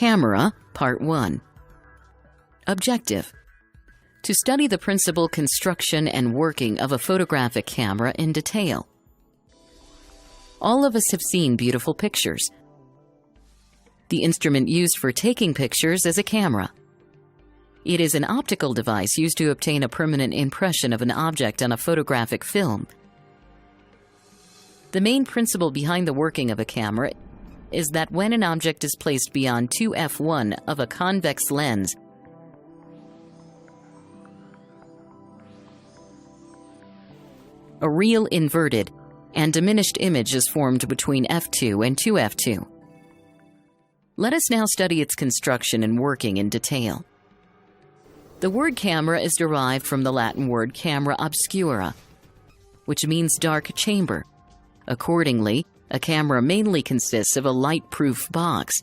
Camera, Part 1. Objective: to study the principle, construction, and working of a photographic camera in detail. All of us have seen beautiful pictures. The instrument used for taking pictures is a camera. It is an optical device used to obtain a permanent impression of an object on a photographic film. The main principle behind the working of a camera is that when an object is placed beyond 2f1 of a convex lens, a real inverted and diminished image is formed between f2 and 2f2. Let us now study its construction and working in detail. The word camera is derived from the Latin word camera obscura, which means dark chamber. Accordingly, a camera mainly consists of a light-proof box.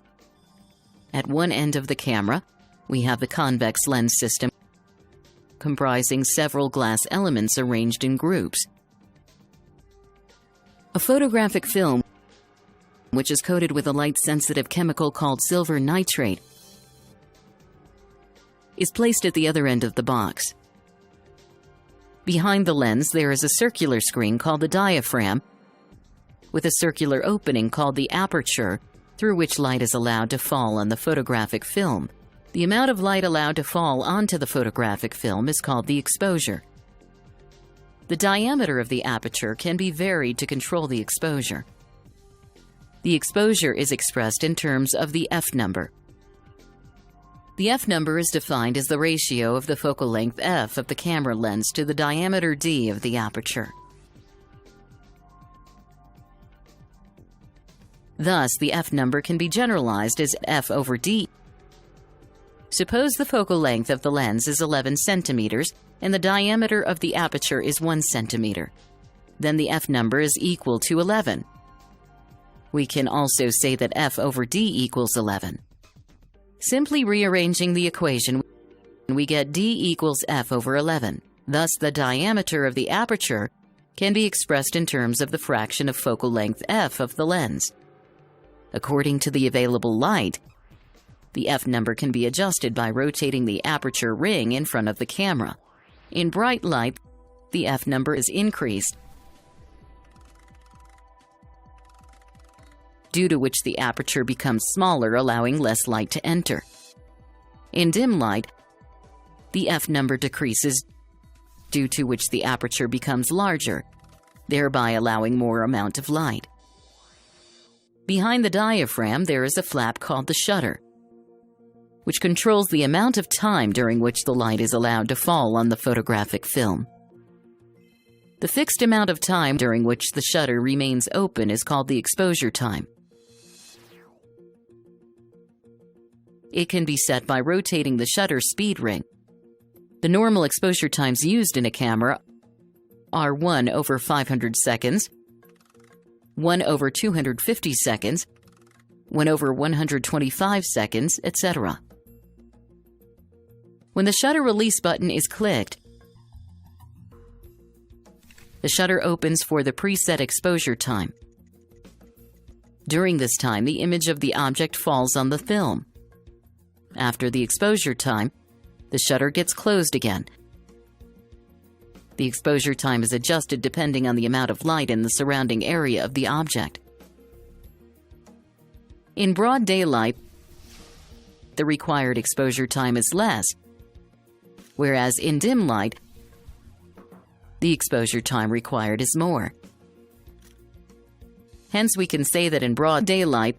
At one end of the camera, we have the convex lens system, comprising several glass elements arranged in groups. A photographic film, which is coated with a light-sensitive chemical called silver nitrate, is placed at the other end of the box. Behind the lens, there is a circular screen called the diaphragm, with a circular opening called the aperture, through which light is allowed to fall on the photographic film. The amount of light allowed to fall onto the photographic film is called the exposure. The diameter of the aperture can be varied to control the exposure. The exposure is expressed in terms of the f number. The f number is defined as the ratio of the focal length f of the camera lens to the diameter d of the aperture. Thus, the f number can be generalized as f over d. Suppose the focal length of the lens is 11 centimeters and the diameter of the aperture is 1 centimeter. Then the f number is equal to 11. We can also say that f over d equals 11. Simply rearranging the equation, we get d equals f over 11. Thus, the diameter of the aperture can be expressed in terms of the fraction of focal length f of the lens. According to the available light, the f number can be adjusted by rotating the aperture ring in front of the camera. In bright light, the f number is increased, due to which the aperture becomes smaller, allowing less light to enter. In dim light, the f number decreases, due to which the aperture becomes larger, thereby allowing more amount of light. Behind the diaphragm, there is a flap called the shutter, which controls the amount of time during which the light is allowed to fall on the photographic film. The fixed amount of time during which the shutter remains open is called the exposure time. It can be set by rotating the shutter speed ring. The normal exposure times used in a camera are 1 over 500 seconds, 1 over 250 seconds, 1 over 125 seconds, etc. When the shutter release button is clicked, the shutter opens for the preset exposure time. During this time, the image of the object falls on the film. After the exposure time, the shutter gets closed again. The exposure time is adjusted depending on the amount of light in the surrounding area of the object. In broad daylight, the required exposure time is less, whereas in dim light, the exposure time required is more. Hence, we can say that in broad daylight,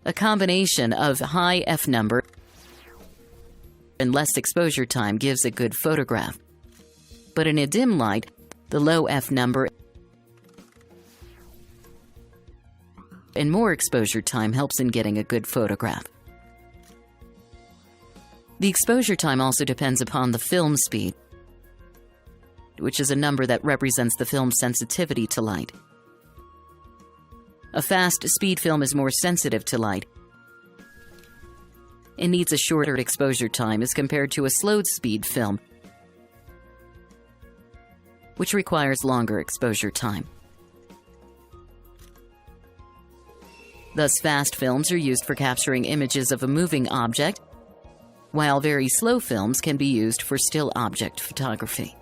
a combination of high f number and less exposure time gives a good photograph. But in a dim light, the low f number and more exposure time helps in getting a good photograph. The exposure time also depends upon the film speed, which is a number that represents the film's sensitivity to light. A fast speed film is more sensitive to light and needs a shorter exposure time as compared to a slow speed film, which requires longer exposure time. Thus, fast films are used for capturing images of a moving object, while very slow films can be used for still object photography.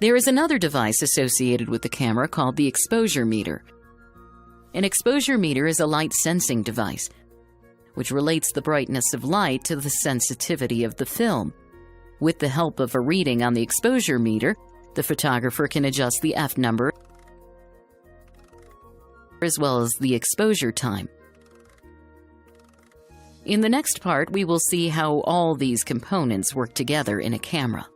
There is another device associated with the camera called the exposure meter. An exposure meter is a light sensing device, which relates the brightness of light to the sensitivity of the film. With the help of a reading on the exposure meter, the photographer can adjust the f number as well as the exposure time. In the next part, we will see how all these components work together in a camera.